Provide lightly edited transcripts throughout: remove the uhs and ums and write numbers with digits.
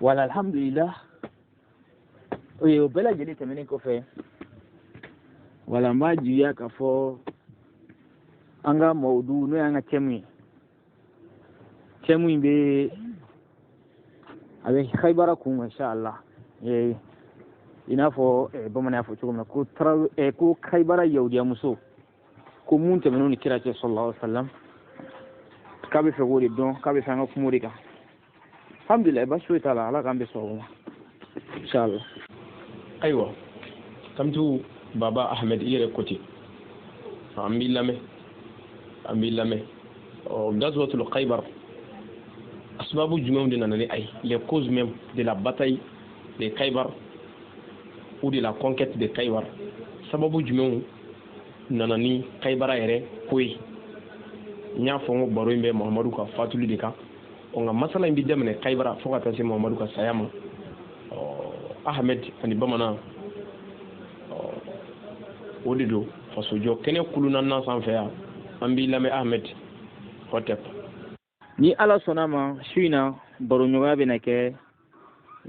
wala alhamdulillah oye bela jeli temene ko fe wala maji ya ka fo anga maudu no anga chemi be avec khaybara ku masha Allah ina fo bamana fo chugum ko tra ko khaybara yawdiya muso ko mun temene ni kira ce sallallahu alaihi wasallam kabe fe godi don kabe sanga ku murika alhamdulillah ba shoy tala ala kambe so inshallah aywa kamtu baba ahmed yere koti ambilame gazwatul khaybar asbabu jumɛnw de nana ni ay les causes même de la bataille de Khaybar ou de la conquête de Khaybar sababu jumɛnw nana ni Khaybara yɛrɛ koyi n y'a fɔ n ko baro in bɛ Muhamadu ka fatuli de kan nka masala in bɛ daminɛ Khaybara fo ka taa se Muhamadu ka saya ma Ahmed ani bamanan o de don fasojɔ kɛnɛ kulu naaninan sanfɛ yan an b'i lamɛn Ahmed hotep ni ala sɔnna ma su in na baro ɲɔgɔnya bɛ na kɛ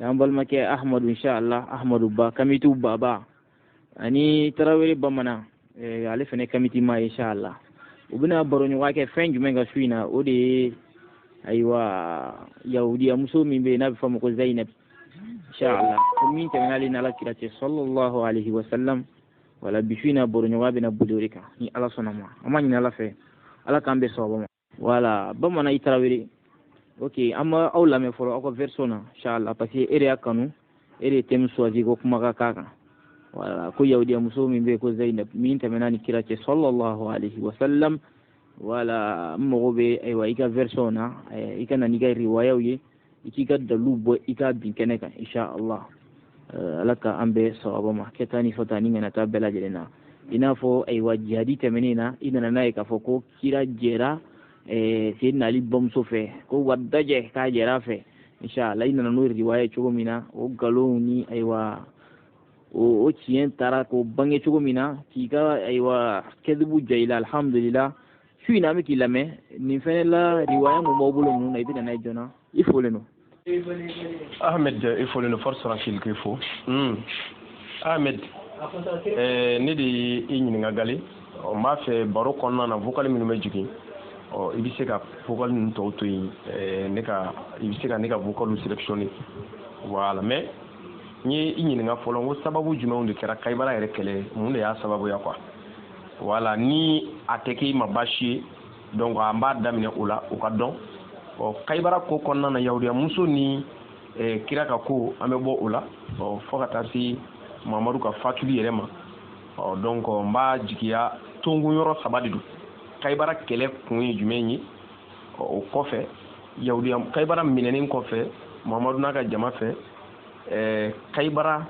an balimakɛ Ahmadu inshallah Ahmadu ba kamitu baba ani Tarawele bamanan ale fana kamiti ma inshallah u bɛna baro ɲɔgɔnya kɛ fɛn jumɛn ka su in na o de ye ayiwa yahudiya muso min bɛ yen n'a bɛ fɔ a ma ko Zainab inshallah ko min tɛmɛna ale ni ala kira cɛ sallallahu alaihi wasallam wala bi su in na baro ɲɔgɔnya bɛ na boli o de kan ni ala sɔnna ma an ma ɲini ala fɛ ala k'an bɛ sababa ma wala bamanan i Tarawele ok an ma aw lamɛn fɔlɔ aw ka version na inshallah parce que e de y'a kanu e de ye thème choisi ko kuma ka k'a kan wala ko yahudiya muso min bɛ yen ko Zainab min tɛmɛna ni kira cɛ sallallahu alaihi wasallam wala n mago bɛ ayiwa i ka version na i ka na n'i ka riwayaw ye i k'i ka dalilu bɔ i ka bin kɛnɛ kan inshallah ala ka an bɛ sababa ma kɛta ni fɔta ni ŋana taa bɛɛ lajɛlen na i n'a fɔ ayiwa jihadi tɛmɛnen na i nana n'a ye k'a fɔ ko kira jɛra Seydina Ali bamuso fɛ ko wari dajɛ k'a jɛra a fɛ inshallah i nana n'o riwaya cogo min na o nkalonw ni ayiwa o tiɲɛ taara k'o bange cogo min na k'i ka ayiwa kɛdibu ja i la alhamdulillah su in na an bɛ k'i lamɛn nin fɛnɛ la riwaya mun b'aw bolo ninnu na i bɛ na n'a ye joona i folen don Ahmed i folen don force tranquille k'i fo Ahmed ne de ye i ɲininka Gale n b'a fɛ baro kɔnɔna na vocal minnu bɛ jigin i bɛ se ka vocal ninnu tɔw to yen i bɛ se ka ne ka vocal sélectionner voilà mais n ye i ɲininka fɔlɔ n ko sababu jumɛnw de kɛra Khaybara yɛrɛ kɛlɛ mun de y'a sababuya quoi voilà ni a tɛ k'i ma baasi ye donc an b'a daminɛ o la o ka dɔn Khaybara ko kɔnɔna na yahudiya muso ni kira ka ko an bɛ bɔ o la fo ka taa se Muhamadu ka fatuli yɛrɛ ma donc n b'a jigiya tongun yɔrɔ 3 de don Khaybara kɛlɛ kun ye jumɛn ye o kɔfɛ Khaybara minɛnen kɔfɛ Muhamadu n'a ka jama fɛ Khaybara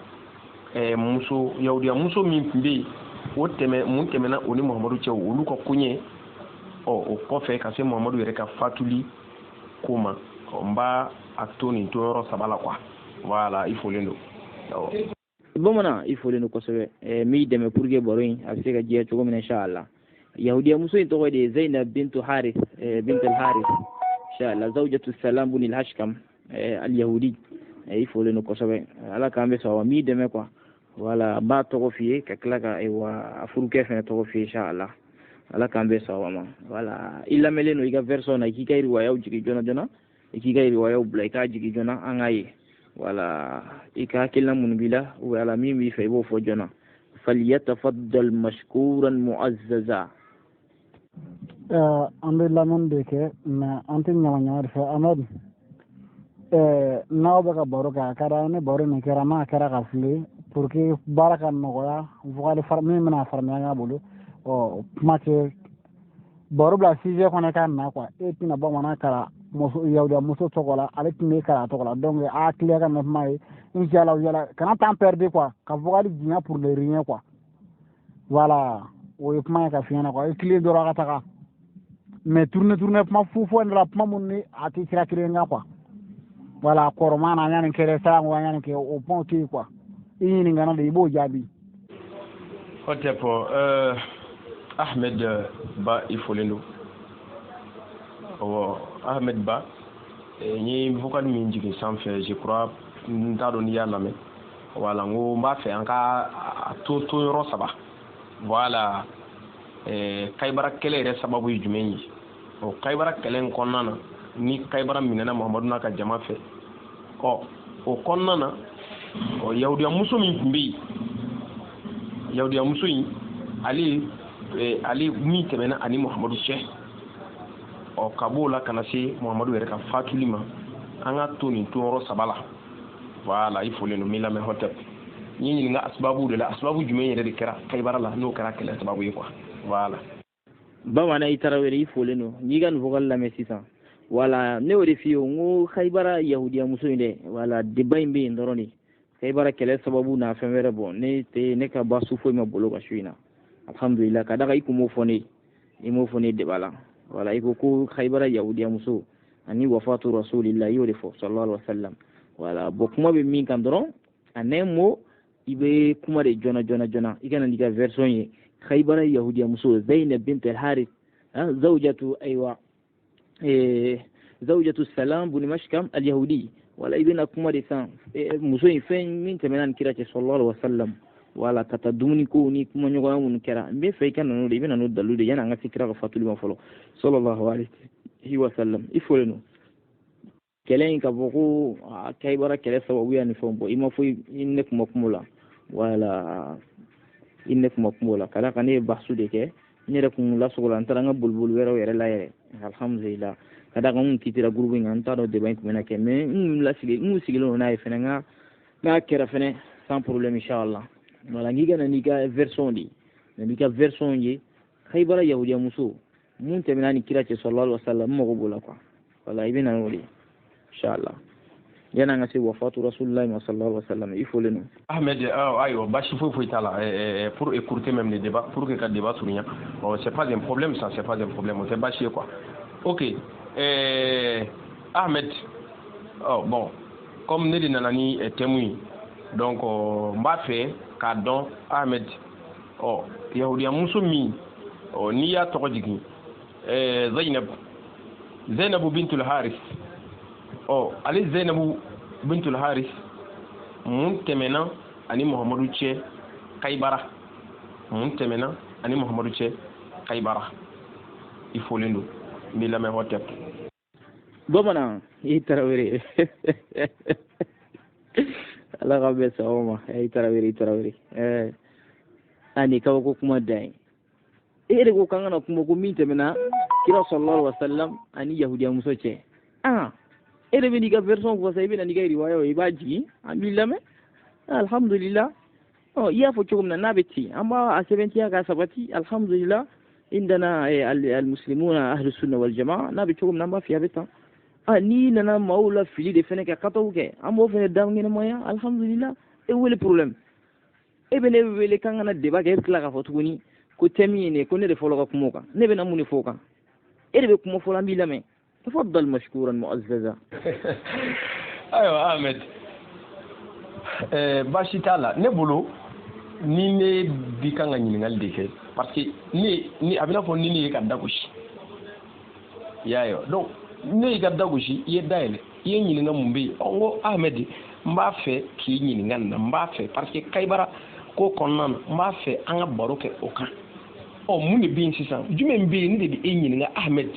yahudiya muso min tun bɛ yen mun tɛmɛna o ni Muhamadu cɛ olu ka koɲɛ o kɔfɛ ka se Muhamadu yɛrɛ ka fatuli ko ma n b'a a to nin to yɔrɔ 3 la quoi voilà i folen don bamanan i folen don kosɛbɛ n b'i dɛmɛ pour que baro in a bɛ se ka diya cogo min na inshallah yahudiya muso in tɔgɔ de ye Zainab bintu Harith bint al-Harith inshallah zawjatu Salam bin al-Hashkam al-Yahudi i folen don kosɛbɛ ala k'an bɛ sɔn wa n b'i dɛmɛ quoi voilà n b'a tɔgɔ f'i ye ka tila ka a furukɛ fana tɔgɔ f'i ye inshallah ala k'an bɛ sɔn wa ma voilà i lamɛnlen don i ka version na i k'i ka riwayaw jigin joona joona i k'i ka riwayaw bila i k'a jigin joona an k'a ye voilà i ka hakilina minnu b'i la ou ala min b'i fɛ i b'o fɔ joona falyatafaddal mashkuran mu'azzaza an bɛ lamɛnni de kɛ mais an tɛ ɲama-ɲama de fɛ Amadu n'aw bɛ ka baro kɛ a ka d'an ye ni baro nin kɛra n'a kɛra ka file pour que baara ka nɔgɔya vocal min bɛna faamuya an bolo kuma tɛ baro bila sujet kɔnɔ k'a na quoi e tɛna bamanan kalan yahudiya muso tɔgɔ la ale tun bɛ kalan a tɔgɔ la donc a tile ka mɛn kuma ye inshallah yala kana temps perdre quoi ka vocal jiginya pour le rien quoi voilà o ye kuma ye ka fiɲɛ na quoi i tile dɔrɔn a ka taga mais tourner kuma fu la kuma mun ni a tɛ sira kelen kan quoi voilà kɔrɔma na an y'a nin kɛ sa an y'a nin kɛ o point tɛ yen quoi i ɲininkana de i b'o jaabi. o tɛ Ahmed Ba i folen don Ahmed Ba ni vocal min jigi sanfɛ je crois n t'a dɔn n'i y'a lamɛn voilà n ko n b'a fɛ an ka to yɔrɔ saba voilà Kaibara kɛlɛ yɛrɛ sababu ye jumɛn ye o Kaibara kɛlɛ in kɔnɔna na ni Kaibara minɛna Muhamadu n'a ka jama fɛ o kɔnɔna na yahudiya muso min tun bɛ yen yahudiya muso in ale min tɛmɛna ani Muhamadu cɛ ka b'o la kana se Muhamadu yɛrɛ ka fatuli ma an ka to nin tonyɔrɔ saba la voilà i folen don min lamɛn hɔtɛp n ye ɲininka asbabu de la asbabu jumɛn yɛrɛ de kɛra Kaibara la n'o kɛra kɛlɛ sababu ye quoi voilà bamanan i tarawele i folen don n'i ka nin vocal lamɛn sisan voilà ne y'o de f'i ye n ko Kaibara yahudiya muso in dɛ voilà débat in bɛ yen dɔrɔn de Kaibara kɛlɛ sababu n'a fɛn wɛrɛ bɔ ne ka basu foyi ma bolo ka su in na alhamdulillah ka daga i kun m'o fɔ ne i m'o fɔ ne débat la voilà i ko Kaibara yahudiya muso ani wafatu rasulillah i y'o de fɔ sallallahu alaihi wa sallam voilà bon kuma bɛ min kan dɔrɔn en un mot i bɛ kuma de joona i kana n'i ka version ye Kaibara yahudiya muso Zainab bint al-Harith zawjatu zawjatu Salam bun Mashkam al-Yahudi wala i bɛna kuma de san muso in fɛn min tɛmɛna ni kira cɛ sallallahu alaihi wa sallam wala ka taa dumuni ko ni kuma ɲɔgɔnya minnu kɛra n bɛ fɛ i ka na n'o de i bɛna n'o dalu de yanni an ka se kira ka fatuli ma fɔlɔ sallallahu alaihi wa sallam i fɔlen don kɛlɛ in ka fɔ ko Kaibara kɛlɛ sababuya ni fɛnw bɔ i ma fɔ i ne kuma kuma la wala i ne kuma kuma la ka da kan ne ye basu de kɛ n yɛrɛ kun lasogola n taara n ka boliboli wɛrɛw yɛrɛ la yɛrɛ alhamdulillah ka da kan n titira groupe in kan n t'a dɔn débat in tun bɛna kɛ mais n sigilen don n'a ye fɛnɛ n ka kɛra fɛnɛ sans problème inchallah voilà n'i ka na n'i ka version de na n'i ka version ye Kaibara yahudiya muso mun tɛmɛna ni kira cɛ sallallahu alaihi wa sallam n mago b'o la quoi voilà i bɛ na n'o de ye inchallah yanni an ka se wafatu rasulillahi ma sallallahu alaihi wa sallam i folen don Ahmed ayiwa basi foyi t'a la pour écouter même les débats pour que ka débat surunya bon c'est pas un problème ça c'est pas un problème o tɛ basi ye quoi ok Ahmed bon comme ne de nana ni thème ye donc n b'a fɛ k'a dɔn Ahmed yahudiya muso min n'i y'a tɔgɔ jigin Zainabu bintul Haris ale Zainabu bintul Haris mun tɛmɛna ani Muhamadu cɛ Kaibara mun tɛmɛna ani Muhamadu cɛ Kaibara i folen don n b'i lamɛn hɔtɛp bamanan i tarawele ala ka bɛn sababu ma i tarawele ani kaba ko kuma dan ye e de ko kan kana kuma ko min tɛmɛna kira sallallahu alaihi wa sallam ani yahudiya muso cɛ e de bɛ n'i ka version fɔ sa i bɛ na n'i ka riwaya i b'a jigin an b'i lamɛn alhamdulillah i y'a fɔ cogo min na n'a bɛ ten an b'a sɛbɛntiya k'a sabati alhamdulillah indana al-muslimuna ahlus sunna wal jamaa n'a bɛ cogo min na an b'a f'i a bɛ tan n'i nana maaw la fili de fɛnɛ kɛ kataw kɛ an b'o fɛnɛ da ɲɛnamaya alhamdulillah e wele problème e bɛ ne wele k'an kana débat kɛ e bɛ tila k'a fɔ tuguni ko thème ye nin ko ne de fɔlɔ ka kuma o kan ne bɛ na mun de fɔ o kan e de bɛ kuma fɔlɔ an b'i lamɛn تفضل مشكورا مؤززا ايوه Ahmed baasi t'a la ne bolo ni ne bi kan ka ɲininkali de kɛ parce que ni a bɛna fɔ ni ne ye ka da gosi i y'a ye donc ne y'i ka da gosi i ye dayɛlɛ i ye ɲininka mun bɛ yen n ko Ahmed n b'a fɛ k'i ɲininka nin na n b'a fɛ parce que Kaibara ko kɔnɔna na n b'a fɛ an ka baro kɛ o kan mun de bɛ yen sisan jumɛn bɛ yen ne de bɛ e ɲininka Ahmed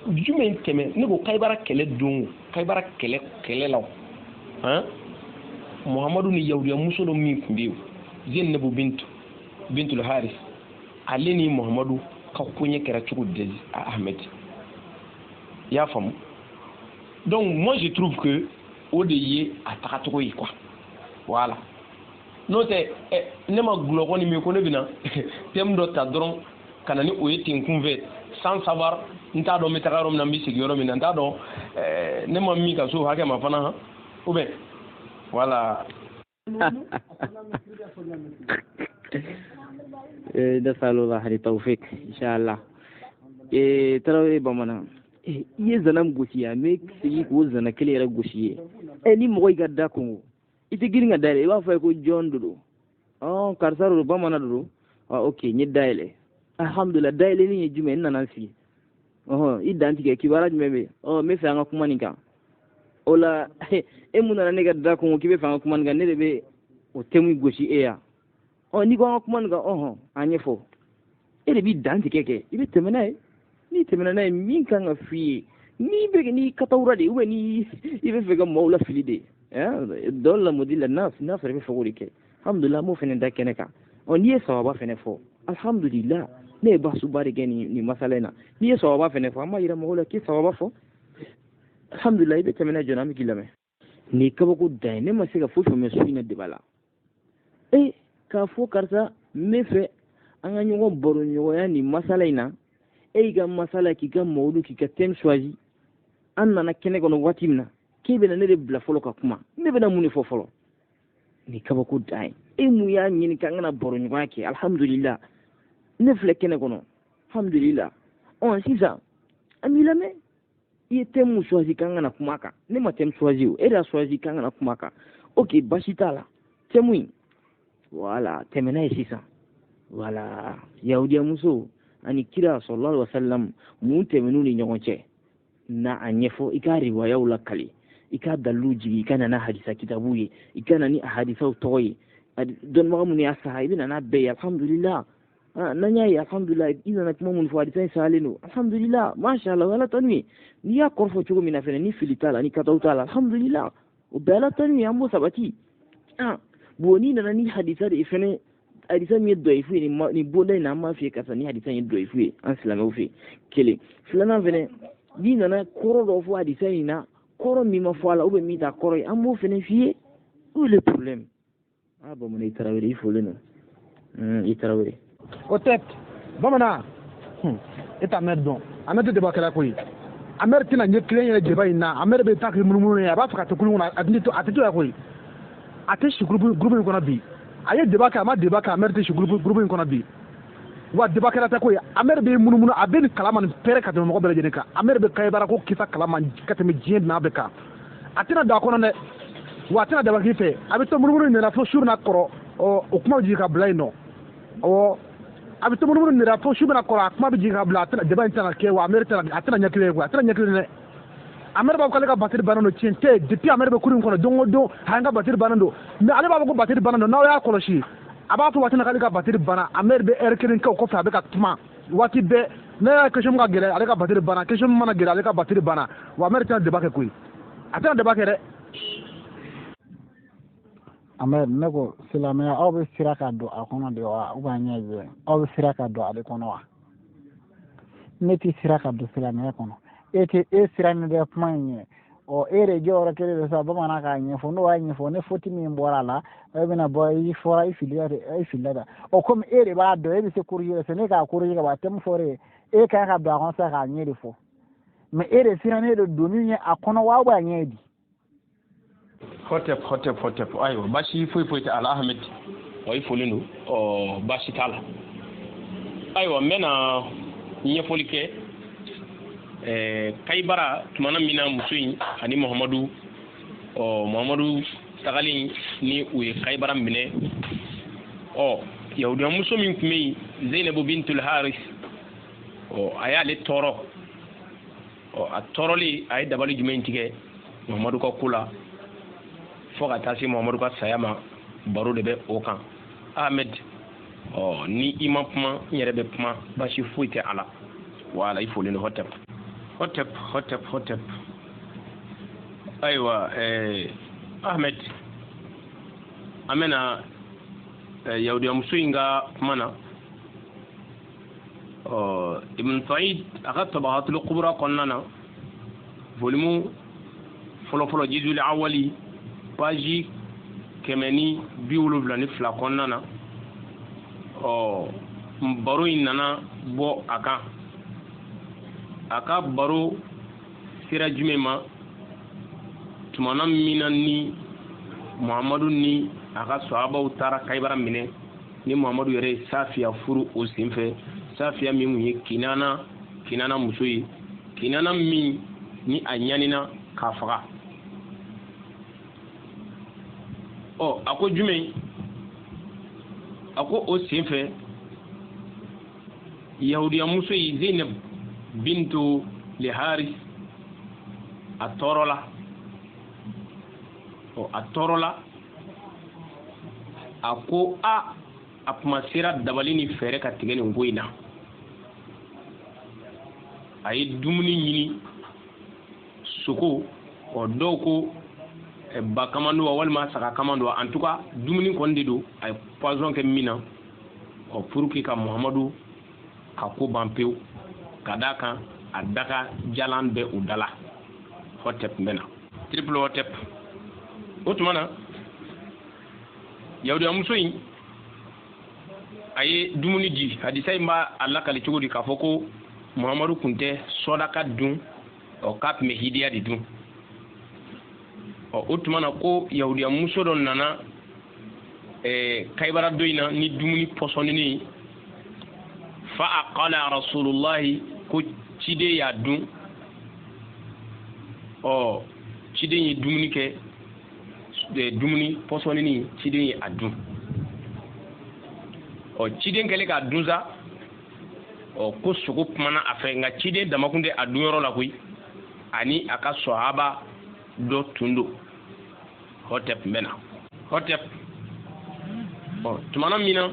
jumɛn tɛmɛ ne ko Kaibara kɛlɛ don Kaibara kɛlɛ la Muhamadu ni yahudiya muso dɔ min tun bɛ yen Zainabu bintul Haris ale ni Muhamadu ka koɲɛ kɛra cogo di Ahmed i y'a faamu donc moi je trouve que o de ye a tagacogo ye quoi voilà n'o tɛ ne ma gulɔ ni min ko ne bɛna thème dɔ ta dɔrɔn ka na ni o ye ten kun fɛ sans savoir n t'a dɔn n bɛ taga yɔrɔ min na n bɛ segin yɔrɔ min na n t'a dɔn ne ma min ka so hakɛ ma fana ou bien voilà. nasalullah al-tawfiq inshallah tarawele bamanan i ye zana min gosi yan n bɛ segin k'o zana kelen yɛrɛ gosi ye ni mɔgɔ y'i ka da kɔngɔ i tɛ girin ka dayɛlɛ i b'a fɔ ye ko jɔn de don karisa de don bamanan de don ok n ye dayɛlɛ alhamdulillah dayɛlɛni ye jumɛn n nana n sigi i dan tigɛ kibaruya jumɛn bɛ yen n bɛ fɛ an ka kuma nin kan ola emuna ne ga da ko kibe fa kuma nga ne be o temu goshi eya o ni ko kuma nga oho anyefo ere bi danti keke ibe temena ni temena na min kan afi ni be ni katawra de we ni ibe fe ga mawla filide dolla modilla nas fe fogori ke alhamdulillah mo fene da keneka on ni sawaba fene fo alhamdulillah ne ba su bari gani ni masalena ni sawaba fene fo amma ira mawla ki sawaba fo alhamdulillah ibe temena jona mi kilame ni kaba ko dai ne masiga fo me suina de bala ka fo karsa me fe an an ɲɔgɔn baro ɲɔgɔnya ni masala in na e ka masala k'i ka mawudu k'i ka thème choisi an nana kɛnɛ kɔnɔ waati min na k'e bɛna ne de bila fɔlɔ ka kuma ne bɛna mun de fɔ fɔlɔ ni kabako dan ye e mun y'a ɲini k'an kana baro ɲɔgɔnya kɛ alhamdulillah ne filɛ kɛnɛ kɔnɔ alhamdulillah sisan an b'i lamɛn i ye thème choisi k'an kana kuma kan ne ma thème choisi o e de y'a choisi k'an kana kuma kan ok basi t'a la thème in voilà tɛmɛna ye sisan wala yahudiya muso ani kira sallallahu alaihi wasallam mun tɛmɛnu ni ɲɔgɔn cɛ na a ɲɛfɔ i ka riwayaw la kali i ka dalilu jigi i ka nana hadisa kitabu ye i ka na ni hadisaw tɔgɔ ye dɔnnibaga minnu y'a saha i bɛ nana bɛɛ ye alhamdulillah n'an y'a ye alhamdulillah i nana kuma minnu fɔ hadisa in sahalen don alhamdulillah masha Allah ala tanu ye n'i y'a kɔrɔfɔ cogo min na fɛnɛ ni fili t'a la ni kataw t'a la alhamdulillah o bɛɛ ala tanu ye an b'o sabati bon n'i nana ni hadisa de fɛnɛ hadisa min ye dɔyifu ye ni bonda in na an b'a f'i ye karisa ni hadisa in ye dɔyifu ye an silamɛw fɛ kelen filanan fɛnɛ n'i nana kɔrɔ dɔ fɔ hadisa in na kɔrɔ min ma fɔ a la ou bien min t'a kɔrɔ ye an b'o fɛnɛ f'i ye où est le problème bamanan i tarawele i folen don i tarawele o tɛ bamanan e t'a mɛn dɔn a mɛn tɛ deba kɛra koyi a mɛri tɛna ɲɛ kelen yɛrɛ jɛba in na a mɛri bɛ taa k'i munumunu ye a b'a fɛ ka to kulun kɔnɔ a tɛ to yan koyi a tɛ si gurupu in kɔnɔ bi a ye deba kɛ a ma deba kɛ a mɛri tɛ si gurupu in kɔnɔ bi wa deba kɛra tɛ koyi a mɛri bɛ munumunu a bɛ nin kalama nin pɛrɛ ka tɛmɛ mɔgɔ bɛɛ lajɛlen kan a mɛri bɛ kayibara ko kisa kalama ka tɛmɛ diɲɛ n'a bɛɛ kan a tɛna don a kɔnɔ dɛ wa a tɛna daba k'i fɛ a bɛ to munumunu nana fo su bɛna kɔrɔ o kuma bɛ jigin ka bila yen nɔ a bɛ to munumunu nana fo su bɛna kɔrɔ a kuma bɛ jigin ka bila a tɛna deba in tɛna kɛ wa a mɛri tɛna ɲɛ kelen ye koyi a tɛna ɲɛ kelen dɛ a mɛri b'a fɔ k'ale ka batiri bannen don tiɲɛ tɛ depuis a mɛri bɛ kurun in kɔnɔ don o don a ye n ka batiri bannen don mais ale b'a fɔ ko batiri bannen don n'aw y'a kɔlɔsi a b'a fɔ waati min k'ale ka batiri banna a mɛri bɛ heure kelen kɛ o kɔfɛ a bɛ ka kuma waati bɛɛ ne y'a question ka gɛlɛn ale ka batiri banna question mana gɛlɛn ale ka batiri banna wa a mɛri tɛna deba kɛ koyi a tɛna deba kɛ dɛ. Ahmed ne ko silamɛya aw bɛ sira ka don a kɔnɔ de wa ou bien ɲɛ jɛ aw bɛ sira ka don ale kɔnɔ wa ne tɛ sira ka don silamɛya kɔnɔ e sira min bɛ kuma in ye e de jɔyɔrɔ kelen de sa bamanan k'a ɲɛfɔ n'o y'a ɲɛfɔ ne foti min bɔra a la e bɛna bɔ i fɔra i filila da komi e de b'a dɔn e bɛ se corriger se ne k'a corriger ka bɔ a tɛ min fɔ e ye kan ka don a kɔnɔ sa k'a ɲɛ de fɔ mais e de sirannen de don min ye a kɔnɔ wa ou bien a ɲɛ di. hotep ayiwa basi foyi tɛ ala Ahmed i folen don basi t'a la ayiwa n bɛna ɲɛfɔli kɛ Kayibara tumana min na muso in ani Muhamadu tagalen ni u ye Kayibara minɛ yahudiya muso min tun bɛ yen Zainabu bintul Haris a y'ale tɔɔrɔ a tɔɔrɔli a ye dabali jumɛn tigɛ Muhamadu ka ko la fo ka taa se Muhamadu ka saya ma baro de bɛ o kan Ahmed ni i ma kuma n yɛrɛ bɛ kuma basi foyi tɛ a la wala i folen don hotep ayiwa Ahmed an bɛna yahudiya muso in ka kuma na Ibn Sa'id a ka Tabaqatul Kubra kɔnɔna na volume fɔlɔfɔlɔ Juzul Awwali page 172 kɔnɔna na baro in nana bɔ a kan a ka baro sera jumɛn ma tumana min na ni Muhamadu ni a ka sahabaw taara Kayibara minɛ ni Muhamadu yɛrɛ ye Safiya furu o senfɛ Safiya min kun ye Kinana muso ye Kinana min ni a ɲanina k'a faga a ko jumɛn a ko o senfɛ yahudiya muso yi Zainab bintu Haris a tɔɔrɔ la a tɔɔrɔ la a ko a kuma sera dabali ni fɛɛrɛ ka tigɛ nin ko in na a ye dumuni ɲini sogo dɔw ko ba kaman don walima saga kaman don en tout cas dumuni kɔni de don a ye poison kɛ min na pour que ka Muhamadu ka ko ban pewu ka d'a kan a daga jalan bɛ u dala hotep mɛna triple hotep o tuma na yahudiya muso in a ye dumuni di hadisa in b'a a lakali cogo di k'a fɔ ko Muhamadu kun tɛ sɔdaka dun k'a tun bɛ hidiya de dun o tuma na ko yahudiya muso dɔ nana kaybara dɔ in na ni dumuni pɔsɔnini fa aqala rasulullahi ko ciden y'a dun ciden ye dumuni kɛ dumuni pɔsɔnini ciden ye a dun ciden kɛlen k'a dun sa ko sogo kumana a fɛ nka ciden damakun tɛ a dunyɔrɔ la koyi ani a ka sahaba dɔ tun don hotep mɛna hotep tumana min na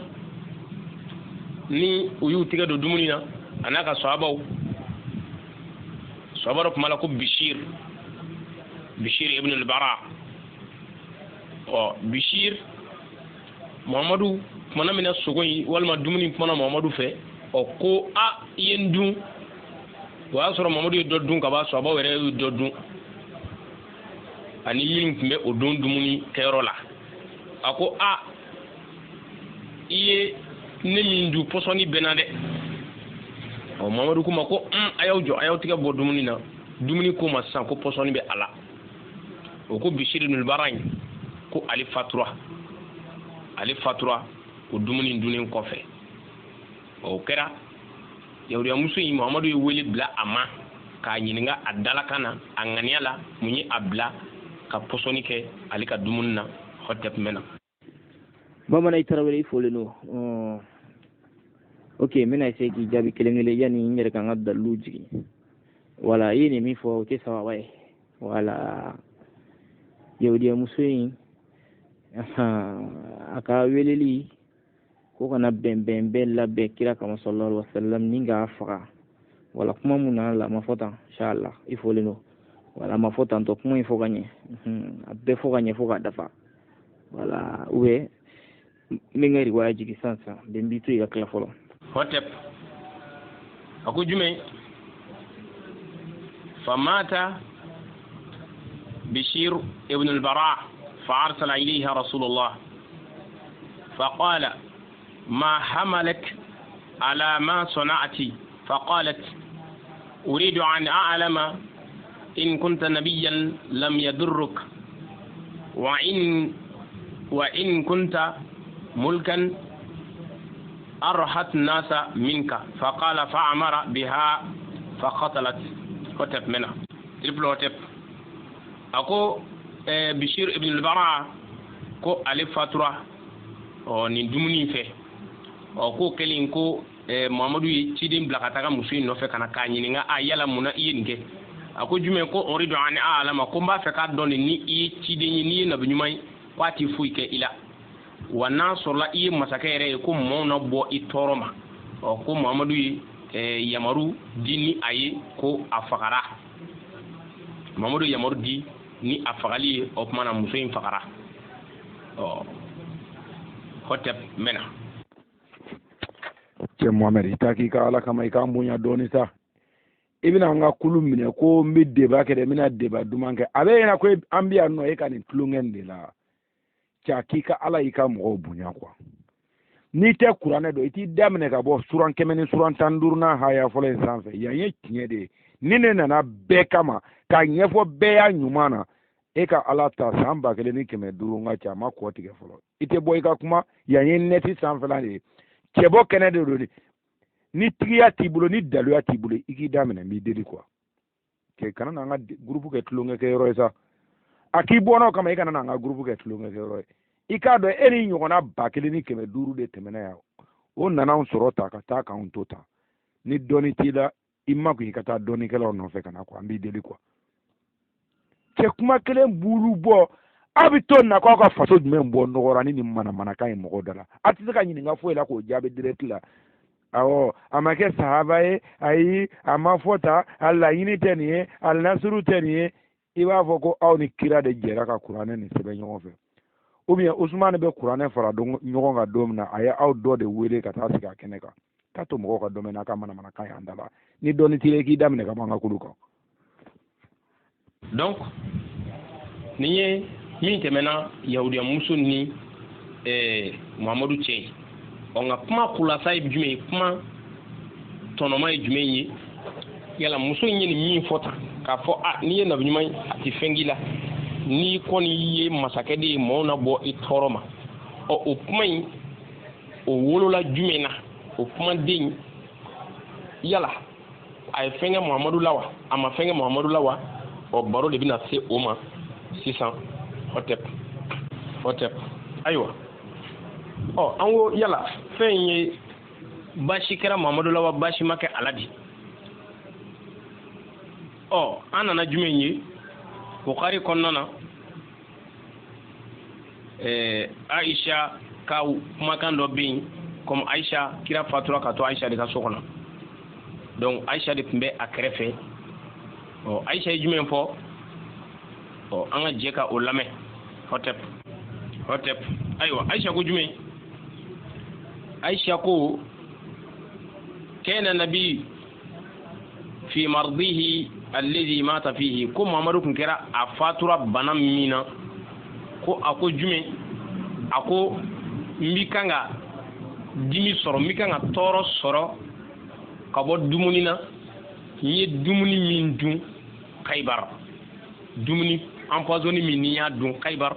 ni u y'u tigɛ don dumuni na a n'a ka sahabaw dɔ kuma la ko bishir ibn al-bara bishir Muhamadu tumana min na sogo in walima dumuni kumana Muhamadu fɛ ko i ye n dun o y'a sɔrɔ Muhamadu ye dɔ dun ka ban sahabaw yɛrɛ ye dɔ dun ani yiri tun bɛ o don dumuni kɛyɔrɔ la a ko i ye ne min dun pɔsɔni bɛnna dɛ Muhamadu ko ma ko a y'aw jɔ a y'aw tigɛ bɔ dumuni na dumuni ko ma sisan ko pɔsɔni bɛ a la o ko Bishir ibn al-Bara in ko ale fatura o dumuni dunnen kɔfɛ o kɛra yahudiya muso in Muhamadu ye wele bila a ma k'a ɲininka a dalakan na a ŋaniya la mun ye a bila ka pɔsɔni kɛ ale ka dumuni na hotep mɛna bamanan i tarawele i fɔlen don ok n bɛna essayer k'i jaabi kelen kelen yani n yɛrɛ kan ka dalilu jigin wala i ye nin min fɔ o tɛ sababa ye wala yahudiya muso in a ka weleli ko kana bɛn labɛn kira kama sallallahu alaihi wasallam ni k'a faga wala kuma mun nana la a ma fɔ tan inshallah i fɔlen don wala a ma fɔ tan tɔ kuma in fɔ ka ɲɛ a bɛɛ fɔ ka ɲɛ fɔ ka dafa wala n bɛ n ka riwaya jigin sisan bɛn b'i to i ka tila fɔlɔ hotep a ko jumɛn famata Bishir ibn al-Bara فأرسل إليها رسول الله فقال ما حملك على ما صنعت فقالت أريد أن أعلم إن كنت نبيا لم يضرك وإن كنت ملكا أرحت الناس منك فقال فأمر بها فقتلت هتب منها triple hotep ako Bishir ibn al-Bara ko ale fatura nin dumuni fɛ ko kelen ko Muhamadu ye ciden bila ka taga muso in nɔfɛ kana k'a ɲininka yala mun na i ye nin kɛ a ko jumɛn ko uridu an a'lama ko n b'a fɛ k'a dɔn ni i ye ciden ye n'i ye nabi ɲuman ye k'a ti foyi kɛ i la wa n'a sɔrɔla i ye masakɛ yɛrɛ ye ko maaw na bɔ i tɔɔrɔ ma ko Muhamadu ye yamaru di ni a ye ko a fagara Muhamadu yamaru di ni a fagali ye o kuma na muso in fagara hotep mena cɛ Muhamɛd i ta k'i ka ala kama i k'an bonya dɔɔni sa i bɛna an ka kulu minɛ ko n bɛ débat kɛ dɛ n bɛna débat duman kɛ a bɛ ɲɛna ko an bɛ yan nɔ e ka nin tulonkɛ nin de la cɛ k'i ka ala y'i ka mɔgɔw bonya quoi n'i tɛ kuranɛ dɔn i t'i daminɛ ka bɔ suran 100 ni suran 15 haya fɔlɔ in sanfɛ yan ye tiɲɛ de ye ni ne nana bɛɛ kama k'a ɲɛfɔ bɛɛ y'a ɲuman na e ka ala ta san 1500 n ka cɛ a ma kɔ tigɛ fɔlɔ i tɛ bɔ i ka kuma yan ye nɛti sanfɛla de ye cɛbɔ kɛnɛ de don ni tigiya t'i bolo ni daluya t'i bolo i k'i daminɛ n b'i deli quoi cɛ kana n'an ka groupe kɛ tulonkɛ kɛ yɔrɔ ye sa a k'i bɔ n'o kama i kana n'an ka groupe kɛ tulonkɛ kɛ yɔrɔ ye i k'a dɔn e ni ɲɔgɔnna 1500 de tɛmɛna yan o nana anw sɔrɔ ta ka taa k'anw to ta ni dɔnni t'i la i ma kun i ka taa dɔnnikɛlaw nɔfɛ ka na quoi an b'i deli quoi cɛ kuma kelen bulu bɔ abi ton na ko ka faso jumɛn bɔ nɔgɔra ni mana kan ye mɔgɔ da la a tɛ se ka ɲininka foyi la k'o jaabi direct la awɔ a ma kɛ sahaba ye ayi a ma fɔ ta a laɲini tɛ nin ye a nasiru tɛ nin ye i b'a fɔ ko aw ni kira de jɛra ka kuranɛ nin sɛbɛn ɲɔgɔn fɛ ou bien Usmane bɛ kuranɛ fara ɲɔgɔn kan don min na a ye aw dɔ de wele ka taa sigi a kɛnɛ kan k'a to mɔgɔw ka dɔn mɛ n'a ka manamanakan y'an da la ni dɔɔni t'i ye k'i daminɛ ka bɔ an ka kulu kan. Donc nin ye min tɛmɛna yahudiya muso ni Muhamadu cɛ ye nka kuma kulasa ye jumɛn ye kuma tɔnɔma ye jumɛn ye yala muso in ye nin min fɔ tan k'a fɔ n'i ye nabi ɲuman ye a tɛ fɛn k'i la n'i kɔni ye masakɛ de ye maaw na bɔ i tɔɔrɔ ma o kuma in o wolola jumɛn na o kumaden yala a ye fɛn kɛ Muhamadu la wa a ma fɛn kɛ Muhamadu la wa baro de bɛna se o ma sisan hɔtɛp ayiwa an ko yala fɛn in ye baasi kɛra Muhamadu la wa baasi ma kɛ ala di an nana jumɛn ye Bukari kɔnɔna na Aisha ka kumakan dɔ bɛ yen comme Aisha kira fatura ka to Aisha de ka so kɔnɔ donc Aisha de tun bɛ a kɛrɛfɛ Aisha ye jumɛn fɔ an ka jɛ ka o lamɛn hɔtɛp ayiwa Aisha ko jumɛn Aisha ko kana nabi fi mardihi alladhi mata fihi ko Muhammadu kun kɛra a fatura bana min na ko a ko jumɛn a ko n bi kan ka dimi sɔrɔ n bi kan ka tɔɔrɔ sɔrɔ ka bɔ dumuni na n ye dumuni min dun Kaybar dumuni empoisonné min ni y'a dun Kaybar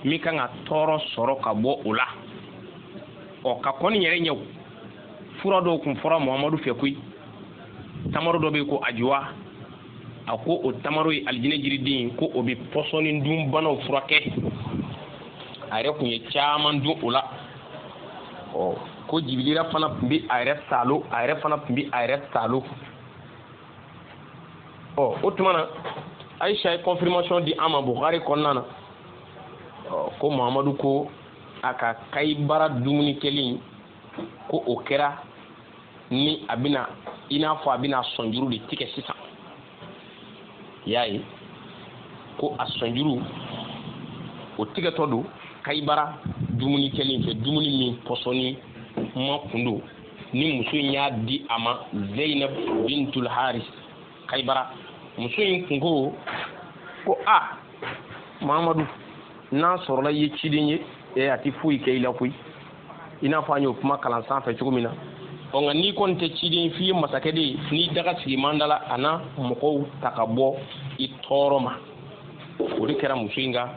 n bi kan ka tɔɔrɔ sɔrɔ ka bɔ o la ka kɔni yɛrɛ ɲɛw fura dɔw kun fɔra Muhammadu fɛ koyi tamaro dɔ bɛ ko ajuwa a ko o tamaro ye alijinɛ jiriden ko o bɛ pɔsɔni dun banaw furakɛ a yɛrɛ kun ye caman dun o la ko Jibilila fana tun bɛ a yɛrɛ fana tun bɛ a yɛrɛ salo o tuma na Aisha ye confirmation di an ma Bukari kɔnɔna na ko Muhammadu ko a ka Kayibara dumuni kɛlen ko o kɛra ni a bɛna i n'a fɔ a bɛna sɔnjuru de tigɛ sisan y'a ye ko a sɔnjuru o tigɛtɔ don Kayibara dumuni kɛlen fɛ dumuni min pɔsɔni ma kun don ni muso in y'a di a ma Zainab bintul Haris Kayibara muso in kun ko Muhammadu n'a sɔrɔla i ye ciden ye a tɛ foyi kɛ i la koyi i n'a fɔ an y'o kuma kalan sanfɛ cogo min na nka n'i kɔni tɛ ciden f'i ye masakɛ de ye n'i daga sigi manda la a na mɔgɔw ta ka bɔ i tɔɔrɔ ma o de kɛra muso in ka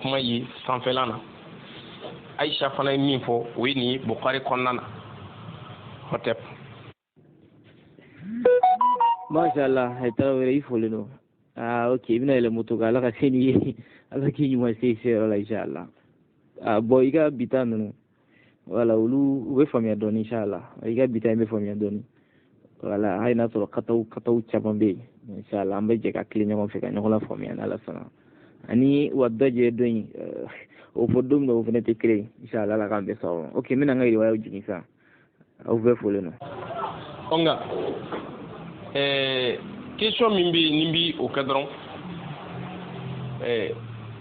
kuma ye sanfɛla na Aisha fana ye min fɔ o ye nin ye Bukari kɔnɔna na hɔtɛp mashallah haytara wɛrɛ i folen don ok i bɛna yɛlɛ moto kan ala ka se n'i ye ala k'i ɲuman se yɔrɔ la inshallah bon i ka bita ninnu wala olu u bɛ faamuya dɔɔni inshallah i ka bita in bɛ faamuya dɔɔni wala hali n'a sɔrɔ kataw caman bɛ yen inshallah an bɛ jɛ ka tile ɲɔgɔn fɛ ka ɲɔgɔn lafaamuya n'ala sɔnna ani wa dɔ jɛ dɔ in o fɔ don min na o fana tɛ kelen inshallah ala k'an bɛɛ sɔrɔ ok n bɛna n ka yiriwayaw jigin sisan aw bɛɛ folen don nka question min bɛ yen ni bi o kɛ dɔrɔn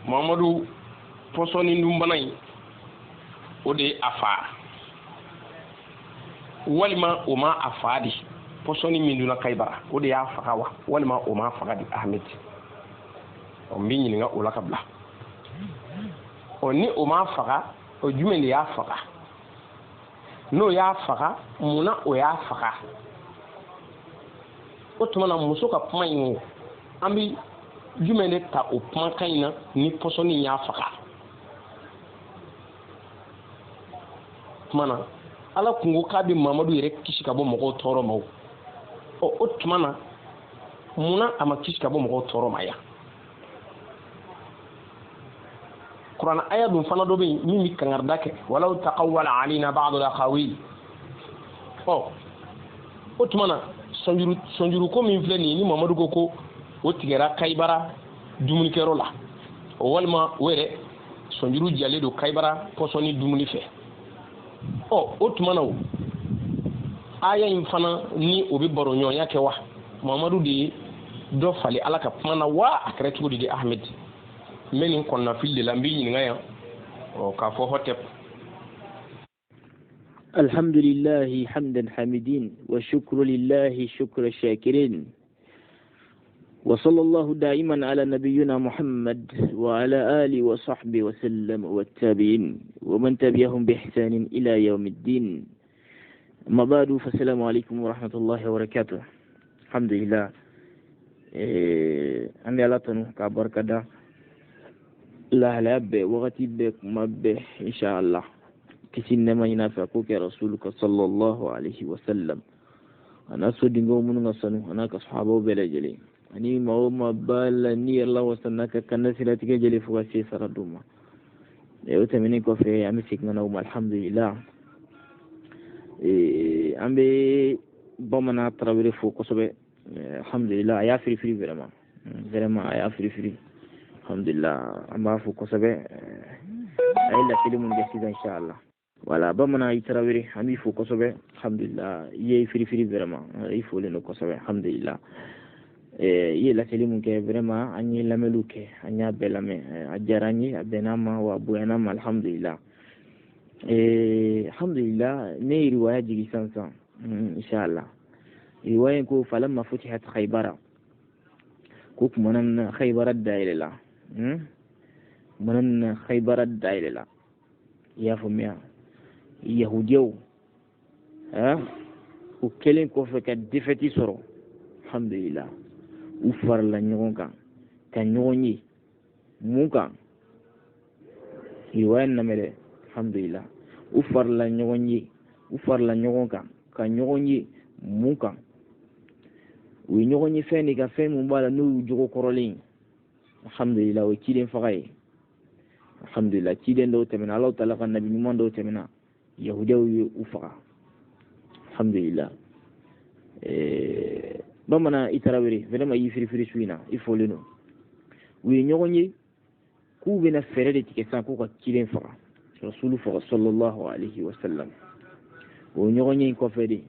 Muhammadu pɔsɔni dunbana in o de ye a fa walima o ma a fa di pɔsɔni min dunna Kayibara o de y'a faga wa walima o ma faga di Ahmed n bɛ ɲininka o la ka bila ni o ma faga o jumɛn de y'a faga n'o y'a faga munna o y'a faga o tuma na muso ka kuma in an bɛ jumɛn de ta o kumakan in na ni pɔsɔni y'a faga tuma na ala kun ko k'a bɛ Muhammadu yɛrɛ kisi ka bɔ mɔgɔw tɔɔrɔ ma o tuma na munna a ma kisi ka bɔ mɔgɔw tɔɔrɔ ma yan kuranɛ aya dun fana dɔ bɛ yen min bɛ kangarida kɛ walaw taqawwala alayna ba'd al-aqawil o tuma na sɔnjuru ko min filɛ nin ye ni Muhammadu ko o tigɛra Kayibara dumunikɛyɔrɔ la walma were sonjuru jale do kaybara posoni dumuni fe o tumana o aya in fana ni obi baro nyonya ke wa Muhammadu di do fali ala ka mana wa akre tugo di Ahmed menin konna filde lambi ni ngaya o ka fo hotep الحمد لله حمدا حامدين وشكر لله شكر الشاكرين وصلى الله دائما على نبينا محمد وعلى آله وصحبه وسلم والتابعين ومن تبعهم بإحسان إلى يوم الدين أما بعد فالسلام عليكم ورحمة الله وبركاته الحمد لله أمي الله تنو كبر كذا لا لا به وقتي بك ما به إن شاء الله كسينا ما ينافقك رسولك صلى الله عليه وسلم أنا صدقوا من غصنوا أنا كصحابه بلا جلي أني ما هو ما بالني الله وسناك كنا سيرتك جلي فواسي سردوما يوتمني كفي أمي سكنا نوم الحمد لله أمي بمنا ترابير فوق صبي الحمد لله يا فري vraiment يا فري الحمد لله أما فوق صبي أيلا سليم جسيدا إن شاء الله wala bamana itarawiri ami fo kosobe alhamdulillah ye firi vraiment il faut le no kosobe alhamdulillah ye la selimu ke vraiment anyi lameluke anya belame ajarani abenama wa buenama alhamdulillah alhamdulillah ne riwaya jigi sansan inshallah riwaya ko falamma futihat khaybara ko kuma nan khaybar ad-dailala manan khaybar ad-dailala ya fumiya yahudiyaw u kelen kɔfɛ ka defɛti sɔrɔ alhamdulillah u farala ɲɔgɔn kan ka ɲɔgɔn ye mun kan riwaya namɛrɛ alhamdulillah u farala ɲɔgɔn kan ka ɲɔgɔn ye mun kan u ye ɲɔgɔn ye fɛn de ka fɛn mun b'a la n'o y'u jogo kɔrɔlen alhamdulillah o ye ciden faga ye alhamdulillah ciden dɔw tɛmɛna Alahu taala ka nabi ɲuman dɔw tɛmɛna yahudiyaw ye u faga alhamdulillah bamana itarawere vraiment yi firi suina i fɔlen no u ye ɲɔgɔn ye k'u bɛna fɛɛrɛ de tigɛ san k'u ka ciden faga rasulu faga sallallahu alaihi wasallam o ɲɔgɔn ye kɔfɛ de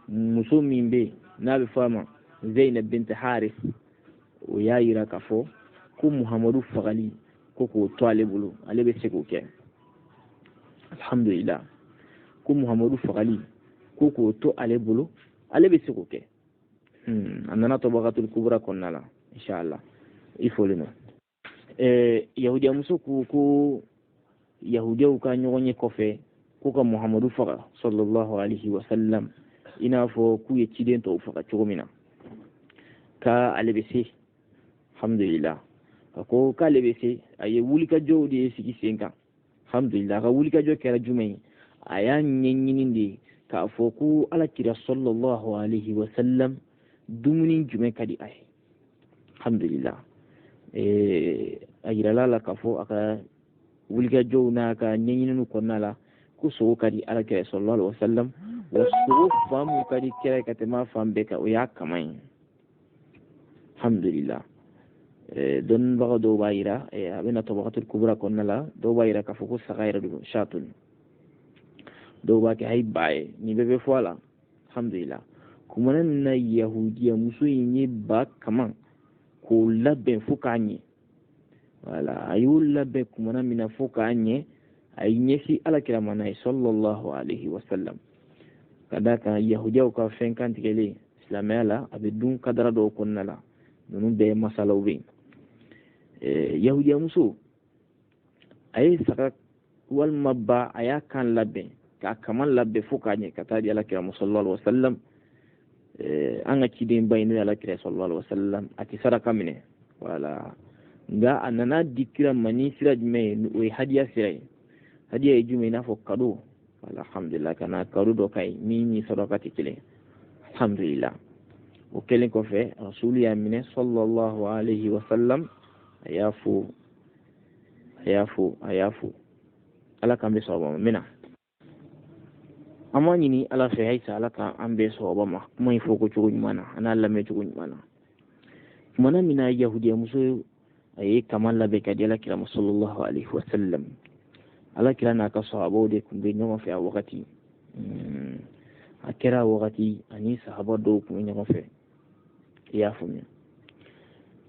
muso min bɛ n'a bɛ fɔ a ma Zainab bint Haris o y'a yira k'a fɔ ko Muhamadu fagali ko k'o to ale bolo ale bɛ se k'o kɛ alhamdulillah ko Muhamadu fagali ko k'o to ale bolo ale bɛ se k'o kɛ a nana Tabaqatul Kubra kɔnɔna la inshallah i fɔlen no yahudiya muso ko yahudiyaw ka ɲɔgɔn ye kɔfɛ ko ka Muhamadu faga sallallahu alaihi wasallam i n'a fɔ k'u ye ciden tɔw faga cogo min na ka ale bɛ se alhamdulillah a ko k'ale bɛ se a ye wulikajɔw de ye sigi sen kan alhamdulillah a ka wulikajɔ kɛra jumɛn ye a y'a ɲɛɲini de k'a fɔ ko alakira sallallahu alaihi wasallam dumuni jumɛn ka di a ye alhamdulillah a yirala la k'a fɔ a ka wulikajɔw n'a ka ɲɛɲiniw kɔnɔna la ko sogo ka di alakira sallallahu alaihi wasallam wa sogo fan mun ka di kira ka tɛmɛ a fan bɛɛ kan o y'a kama ye alhamdulillah dɔnnibaga dɔw b'a yira a bɛna Tabaqatul Kubra kɔnɔna la dɔw b'a yira k'a fɔ ko saga yɛrɛ don shatun dɔw b'a kɛ ayi ba ye nin bɛɛ bɛ fɔ a la alhamdulillah kumana na yahudiya muso in ye ba kama k'o labɛn fo k'a ɲɛ wala a y'o labɛn kumana min na fo k'a ɲɛ a ye ɲɛsin alakira ma n'a ye sallallahu alaihi wasallam ka d'a kan yahudiyaw ka fɛn kantigɛlen silamɛya la a bɛ dun kadara dɔw kɔnɔna la ninnu bɛɛ masalaw bɛ yen yahudiya muso a ye saga walima ba a y'a kan labɛn k'a kama labɛn fo k'a ɲɛ ka taa di alakira ma sallallahu alaihi wasallam an ka ciden ba in n'o ye alakira sallallahu alaihi wasallam a tɛ saraka minɛ wala nka a nana di kira ma ni sira jumɛn ye o ye hadiya sira ye hadiya ye jumɛn i n'a fɔ kado wala alhamdulillah kana kado dɔ ka ɲi min ni sadaka tɛ kelen alhamdulillah o kɛlen kɔfɛ rasulu y'a minɛ sallallahu alaihi wasallam a y'a fo ala k'an bɛ sɔrɔ ma mina an b'a ɲini ala fɛ halisa ala k'an bɛ sɔrɔ ma kuma in fɔ ko cogo ɲuman na an n'a lamɛn cogo ɲuman na kumana min na yahudiya muso aye kamal labe ka dela kira sallallahu alaihi wasallam ala kira na ka sahabo de kun be nyoma fe wakati akira wakati ani sahaba do kun nyoma fe ya fumi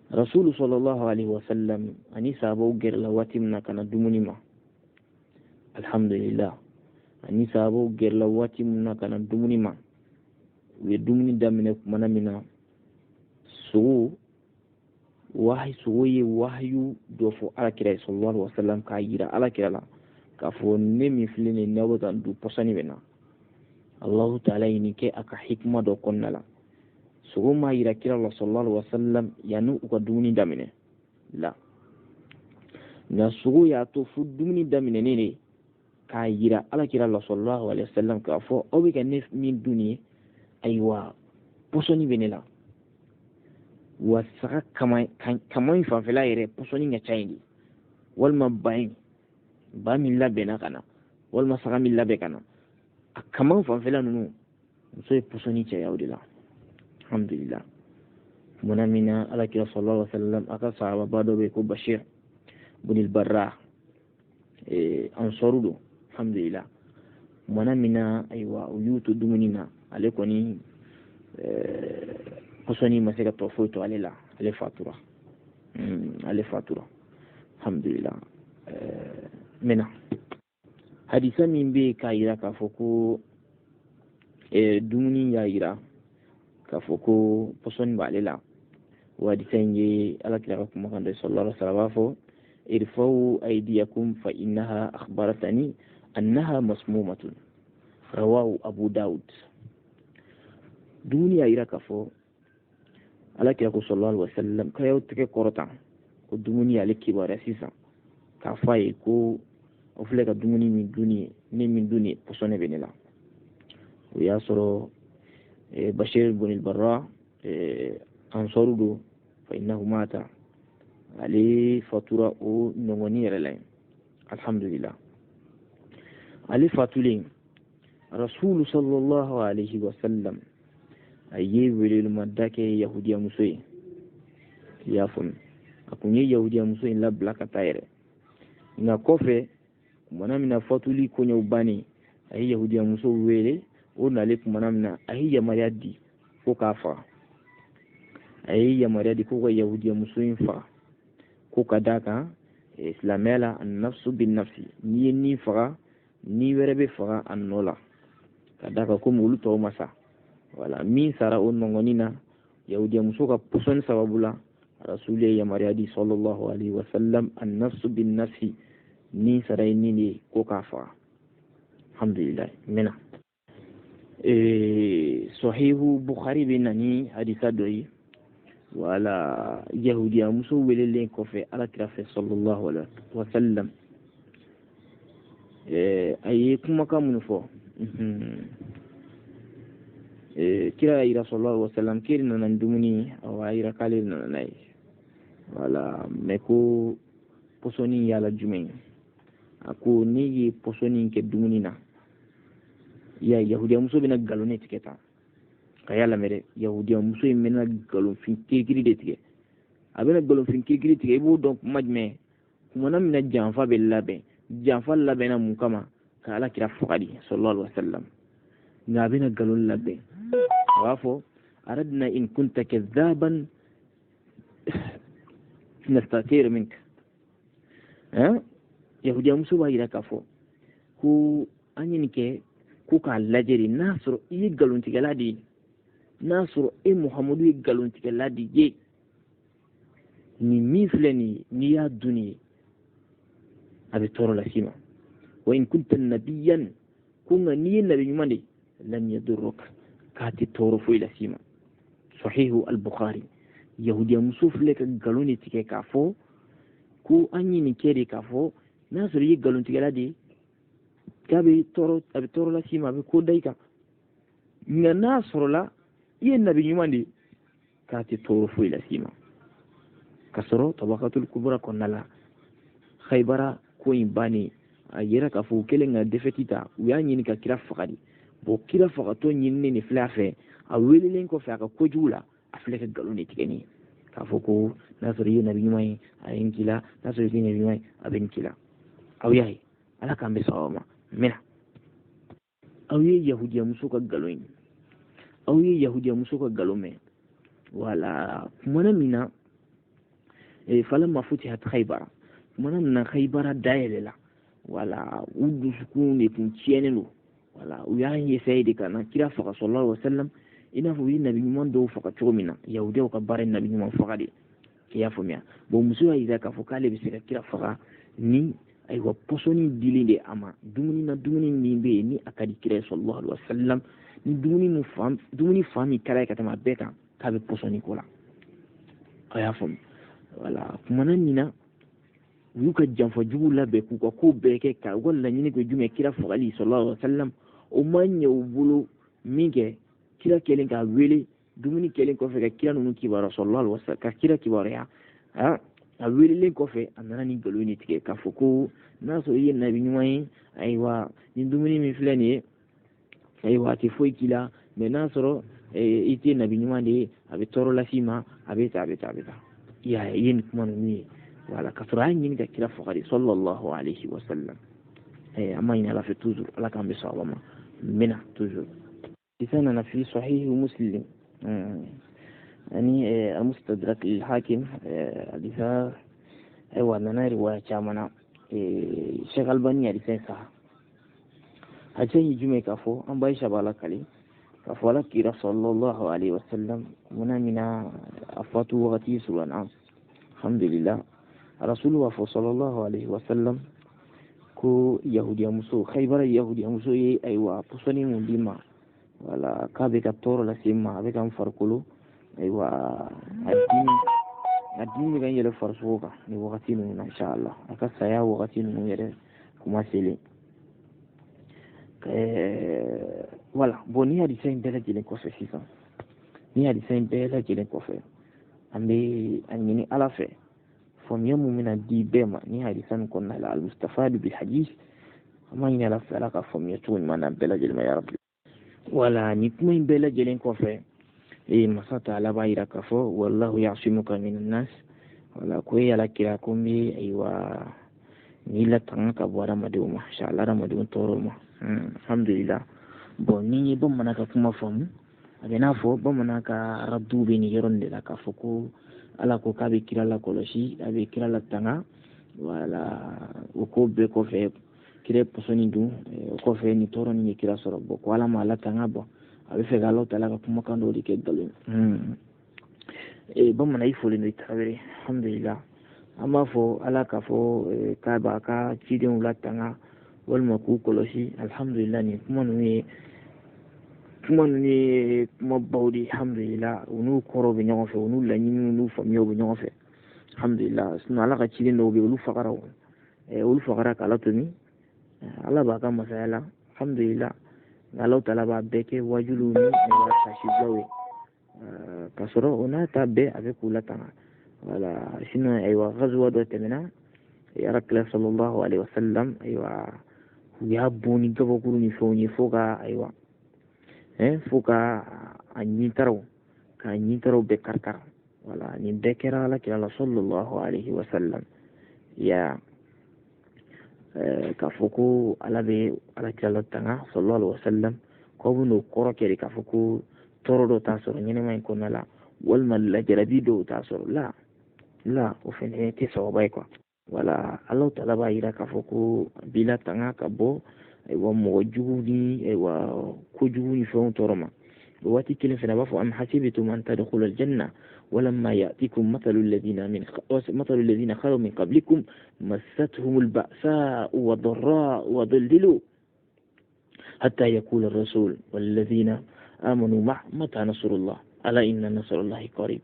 rasul sallallahu alaihi wasallam ani sahabo ger la watimna kana dumuni ma alhamdulillah ani sahabo ger la watimna kana dumuni ma we dumuni damine mana mina so wahyu do fo ala kira sallallahu alaihi wasallam ka yira ala kira la ka fo ne mi filini nawata du posani bena Allah ta'ala ini ke aka hikma do konnala so ma yira kira sallallahu alaihi wasallam yanu ko dumuni damine la na so ya to fu dumuni damine ne ka yira ala kira sallallahu alaihi wasallam ka fo o be kan min duniya aywa posoni benela wasaka kamai fanfela yɛrɛ pɔsɔni ka ca yen de walima ba min labɛnna ka na walima saga min labɛn ka na a kaman fanfela ninnu muso ye pɔsɔni caya o de la alhamdulillah muna min na alakira sallallahu alaihi wasallam a ka sahababa dɔ bɛ yen ko bashir bunil barra ansɔru don alhamdulillah muna min na ayiwa u y'u to dumuni na ale kɔni pɔsɔni ma se ka tɔ foyi to ale la ale fatura alhamdulillah mena hadisa min bɛ k'a yira k'a fɔ ko dumuni y'a yira k'a fɔ ko pɔsɔni b'ale la o hadisa in ye alakira ka kumakan dɔ sallallahu alaihi wasallam b'a fɔ irfa'u aydiyakum fa innaha akhbaratani annaha masmumatun rawahu abu daud dumuni y'a yira k'a fɔ alakira ko sallallahu alaihi wasallam ka yaw tigɛ kɔrɔta ko dumuni ale kibaruya sisan k'a fɔ a ye ko o filɛ ka dumuni min duni ne min duni pɔsɔnɛ bɛ ne la o y'a sɔrɔ bashir bunil barra ansɔru do fa innahu mata ale fatura o nɔgɔni yɛrɛ la alhamdulillah ale fatulen rasulu sallallahu alaihi wasallam a ye weleluma da kɛ yahudiya muso ye i y'a faamu a kun ye yahudiya muso in labila ka taa yɛrɛ nka kɔfɛ kumana min na fatuli koɲɛw bannen a ye yahudiya muso wele o nale kumana min na a ye yamaruya di ko k'a faga a ye yamaruya di ko ka yahudiya muso in faga ko ka d'a kan silamɛya la an-nafsu bin-nafsi n'i ye nin faga ni wɛrɛ bɛ faga a nɔ la ka d'a kan komi olu tɔw ma sa wala min sara o nɔgɔni na yahudiya muso ka pɔsɔni sababu la rasul ye yamaruya di sallallahu alaihi wasallam an-nafsu bin-nafsi ni sara ye nin de ye ko k'a faga alhamdulillah mena sahihu bukhari bɛ na ni hadisa dɔ ye wala yahudiya muso welelen kɔfɛ alakira fɛ sallallahu alaihi wasallam a ye kumakan minnu fɔ kira yira sallallahu alaihi wasallam kiri nana dumuni awa yira k'ale nana n'a ye wala mɛ ko pɔsɔni yala jumɛn a ko ne ye pɔsɔni kɛ dumuni na ya yahudiya muso bɛna nkalon ne tigɛ tan ka y'a lamɛn dɛ yahudiya muso in bɛna nkalonfin kirikiri de tigɛ a bɛna nkalonfin kirikiri tigɛ i b'o dɔn kuma jumɛn kumana min na janfa bɛ labɛn janfa labɛnna mun kama ka alakira faga di sallallahu alaihi wasallam nka a bɛna nkalon labɛn a b'a fɔ aradna in kunta kadhaban nastatir minka yahudiya muso b'a yira k'a fɔ ko an ye nin kɛ ko k'a lajɛ de n'a sɔrɔ i ye nkalontigɛla de ye n'a sɔrɔ e muhamadu ye nkalontigɛla de ye nin min filɛ nin ye n'i y'a dun nin ye a bɛ tɔɔrɔ las'i ma wa in kunta nabiyan ko nka n'i ye nabi ɲuman de ye lam yadurruka k'a tɛ tɔɔrɔ foyi las'i ma sahihu al-bukhari yahudiya muso filɛ ka nkalon de tigɛ k'a fɔ ko an ye nin kɛ de k'a fɔ n'a sɔrɔ i ye nkalontigɛla de ye k'a bɛ tɔɔrɔ las'i ma a bɛ ko da i kan nka n'a sɔrɔla i ye nabi ɲuman de ye k'a tɛ tɔɔrɔ foyi las'i ma ka sɔrɔ tabakatul kubra kɔnɔna la Khaybara ko in bannen a yɛrɛ k'a fɔ u kɛlen ka defɛti ta u y'a ɲini ka kira faga de bon kira fagatɔ ɲininen de filɛ a fɛ a welelen kɔfɛ a ka kojugu la a filɛ ka nkalon de tigɛ nin ye k'a fɔ ko n'a sɔrɔ i ye nabi ɲuman ye a ye n kila n'a sɔrɔ i tɛ nabi ɲuman ye a bɛ n kila aw y'a ye ala k'an bɛ sababa ma mɛna aw ye yahudiya muso ka galon ye aw ye yahudiya muso ka galon mɛn wala kumana min na falamma futihat Khaybara kumana min na Khaybara dayɛlɛla wala u dusukun de tun tiɲɛnen don wala u y'a essayer de ka na kira faga sallallahu alaihi wasallam i n'a fɔ u ye nabi ɲuman dɔw faga cogo min na yahudiyaw ka baara ye nabi ɲuman faga de i y'a faamuya bon muso y'a jira k'a fɔ k'ale bɛ se ka kira faga ni ayiwa pɔsɔni dilen de a ma dumuni min bɛ yen ni a ka di kira ye sallallahu alaihi wasallam ni dumuni fan min kɛra ye ka tɛmɛ a bɛɛ kan k'a bɛ pɔsɔni ko la a y'a faamu wala kumana min na u y'u ka janfa jugu labɛn k'u ka ko bɛɛ kɛ ka u ka laɲini kɛ jumɛn kira fagali sallallahu alaihi wasallam o ma ɲɛ u bolo min kɛ kira kɛlen k'a wele dumuni kɛlen kɔfɛ ka kira ninnu kibaruya sallallahu alaihi wasallam ka kira kibaruya a welelen kɔfɛ a nana ni nkalon ni tigɛ k'a fɔ ko n'a sɔrɔ i ye nabi ɲuman ye ayiwa ni dumuni min filɛ nin ye ayiwa a tɛ foyi k'i la mɛ n'a sɔrɔ i tɛ nabi ɲuman de ye a bɛ tɔɔrɔ las'i ma a bɛ ta i y'a ye i ye nin kuma ninnu ye wala ka sɔrɔ a y'a ɲini ka kira faga de sallallahu alaihi wasallam an b'a ɲini ala fɛ toujours ala k'an bɛ sababa ma mena toujours isa nana fi sahih muslim ani mustadrak al-hakim hadisa aiwa nana riwaya chamana Sheikh Albani ya disen sa a can yi jume ka fo an bai shabala kale ka fo ala kira sallallahu alaihi wasallam muna mina afatu waqti surana alhamdulillah rasulullah sallallahu alaihi wasallam ko yahudiya muso Khaybar yahudiya muso yi aiwa pusani mun bima wala ka be ka toro la simma be kan farkolo aiwa addini kan yele farso ka ni wakati nu insha Allah aka saya wakati nu yere kuma sele wala boni hadi sen bela jelen ko fe sisan ni hadi sen bela jelen ko fe ambe anini ala fe fom yamu mina di bema ni hadi san kon na al mustafad bil hadith amma ni ala fe ala ka fom yatu mana bela jelen ya rabbi wala ni kuma bela jelen ko fe masata ala bayira ka fo wallahu ya'simuka minan nas wala ko yala kira ko mi aywa ni la tan ka bora madu ma insha Allah ramadu toro ma alhamdulillah bon ni bon manaka kuma famu abena fo bon manaka raddu be ni yoron de la ka fo ko ala ko ka be kira la koloshi abe kira la tanga wala o ko be ko fe kire posoni du ko fe ni toro ni kira soro bo ko ala ma la tanga bo abe fe galo tala ka kuma kan do ke galo bon mana ifo le ni travere alhamdulillah amma fo ala ka fo ka ba ka cidin la tanga wal maku koloshi alhamdulillah ni kuma kuma bawdi alhamdulillah unu koro be nyɔgɔn fɛ unu laɲini unu famiyo be ɲɔgɔn fɛ alhamdulillah sunu ala ka cidin dɔw be olu fagara k'ala to min ala b'a ka masaya la alhamdulillah ala taala b'a bɛɛ kɛ wajulu ni sasibilaw ye ka sɔrɔ o n'a ta bɛɛ a bɛ k'u la tanga wala sinon ayiwa gazuwa dɔ tɛmɛna alakira sallallahu alaihi wasallam ayiwa u y'a bon ni gabakuru ni fɛnw ye fo ka a ɲintaraw bɛɛ karikara wala nin bɛɛ kɛra alakira la sallallahu alaihi wasallam ya k'a fɔ ko ala bɛ alakira la tanga sallallahu alaihi wasallam k'aw bɛ n'o kɔrɔ kɛ de k'a fɔ ko tɔɔrɔ dɔ t'a sɔrɔ ɲɛnɛma in kɔnɔna la walima lajarabi dɔw t'a sɔrɔ la o fɛnɛ tɛ sababa ye quoi wala ala taala b'a yira k'a fɔ ko bila tanga ka bɔ ayiwa mɔgɔ jugu ni ayiwa kojugu ni fɛnw tɔɔrɔ ma o waati kelen fɛnɛ b'a fɔ am hasibitum an tadkhulu aljanna walamma ya'tikum mathalu alladhina khalu min qablikum massatuhum alba'sa'u wadh-dharra'u wadhillu hatta yaqula ar-rasul walladhina amanu mata nasrullah ala inna nasrullahi qarib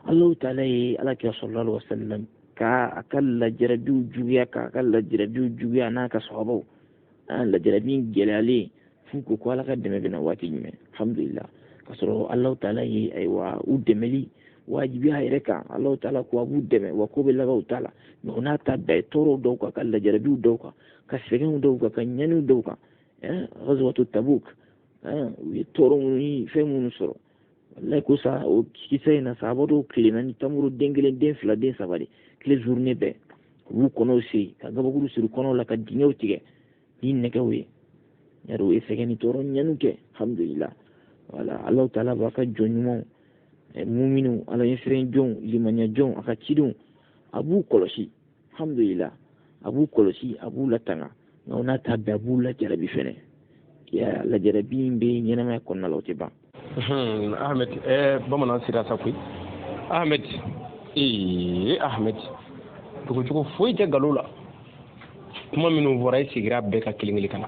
Allah ta'ala ala kira sallallahu alaihi wasallam ka akalla jarabiu juya na ka sahabaw la jarabin gelale fuko ko ala ka dɛmɛ bɛna waati jumɛn alhamdulillah ka sɔrɔ Allah ta'ala ye ayiwa u dɛmɛli wajibi a yɛrɛ kan Allah ta'ala ko a b'u dɛmɛ wa ko bɛ laban u ta la mais o n'a ta bɛɛ tɔɔrɔ dɔw kan ka lajarabiw dɔw kan ka sɛgɛnw dɔw kan ka ɲaniw dɔw kan ghazwatu Tabuk u ye tɔɔrɔ minnu ni fɛn minnu sɔrɔ wallahi ko sa o kisa ina sabado kile na ni tamuru dengelen den fila den sabari kile journée be wu kono si ka gabaguru siru kono la ka dingew tige ni nekew ye yaro e segeni toro nyanu ke alhamdulillah wala Allah taala baka jonjumo e mu'minu ala yesren jon limanya jon aka cidun abu kolosi alhamdulillah abu kolosi abu latanga ngona tabbe abu la jarabi fene ya la jarabi be nyena ma konna lawti ba Ahmed bamanan sira sakui Ahmed Ahmed tukutuku foyi tɛ galo la kuma minnu fɔra i sigira bɛɛ ka kelen kelen kana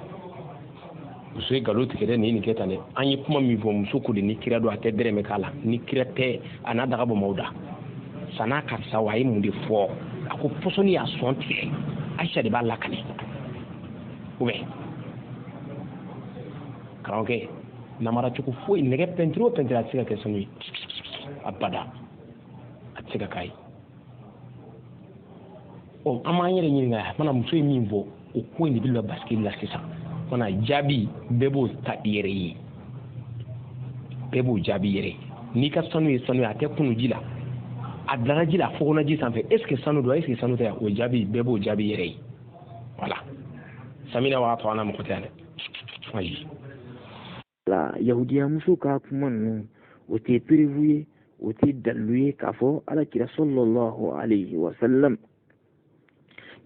muso ye galo tigɛ dɛ nin kɛ tan dɛ an ye kuma min fɔ muso ko de ni kira don a tɛ dɛrɛmɛ k'a la ni kira tɛ a n'a daga bɔ maaw da san'a karisa wa a ye mun de fɔ a ko pɔsɔni y'a sɔn tigɛ Aisha de b'a lakale ou bien karamɔgɔkɛ namara cogo foyi nɛgɛ pɛntiri o pɛntiri a tɛ se ka kɛ sanu ye abada a tɛ se ka k'a ye an m'an yɛrɛ ɲininka mana muso ye min fɔ o ko in de bɛ la basikeli la sisan mana jaabi bɛɛ b'o ta i yɛrɛ ye bɛɛ b'o jaabi yɛrɛ ye n'i ka sanu ye sanu ye a tɛ kunu ji la a bilara ji la a fɔkɔnɔ ji sanfɛ est ce que sanu don est ce que sanu tɛ o jaabi bɛɛ b'o jaabi yɛrɛ ye voilà samina wa to ana mɔgɔ tɛ yan dɛ ayi la yahudiya muso ka kuma ninnu o tɛ prévu ye o tɛ dalilu ye k'a fɔ alakira sallallahu alayhi wa sallam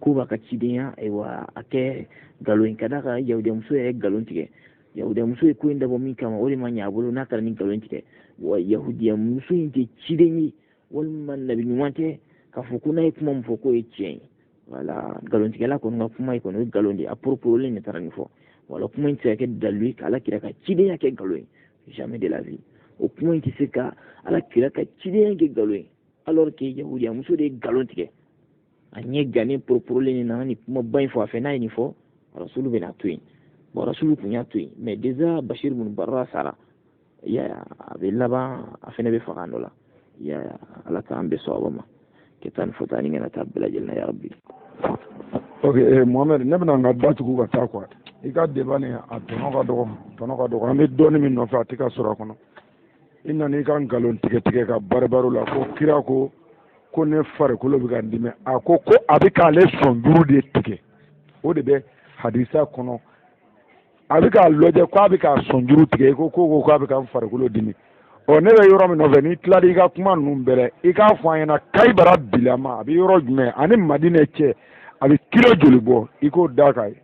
ko b'a ka cidenya ayiwa a kɛ nkalon ka da kan yahudiya muso yɛrɛ nkalon tigɛ yahudiya muso ye ko in dabɔ min kama o de ma ɲɛ a bolo n'a taara ni nkalon tigɛ wa yahudiya muso in tɛ ciden ye walima nabi ɲuman tɛ k'a fɔ ko n'a ye kuma min fɔ k'o ye tiɲɛ ye wala nkalontigɛla kɔni ka kuma ye kɔni o ye nkalon de ye a propos ne taara nin fɔ wala kuma in tɛ se ka kɛ dalilu ye k'ala kira ka cidenya kɛ nkalon ye jamais de la vie o kuma in tɛ se ka ala kira ka cidenya kɛ nkalon ye alors que yahudiya muso de ye nkalon tigɛ a ɲɛ gannen porolen na ni kuma ba in fɔ a fɛ n'a ye nin fɔ rasulu bɛna to yen bon rasulu tun y'a to yen mais déjà Bashir ibn Barra sara a bɛ laban a fɛnɛ bɛ faga dɔ la ala k'an bɛɛ sɔn ma ka taa ni fɔta ni kana taa bɛɛ lajɛlen na ya rabbi ok Mohamed ne bɛna n ka datugu ka taa quoi i ka débat nin a tɔnɔ ka dɔgɔ an bɛ dɔɔnin min nɔfɛ a tɛ ka sɔrɔ a kɔnɔ i nana i ka nkalon tigɛ ka baro la ko kira ko ne farikolo bɛ ka n dimi a ko a bɛ k'ale sɔn duuru de tigɛ o de bɛ hadisa kɔnɔ a bɛ k'a lajɛ ko a bɛ k'a sɔn duuru tigɛ ko k'a bɛ ka n farikolo dimi ne bɛ yɔrɔ min nɔfɛ n'i tilala i ka kuma ninnu bɛɛ i k'a fɔ an ɲɛna Kayibara bilama a bɛ yɔrɔ jumɛn ani Madinɛ cɛ a bɛ kilo joli bɔ i k'o da kan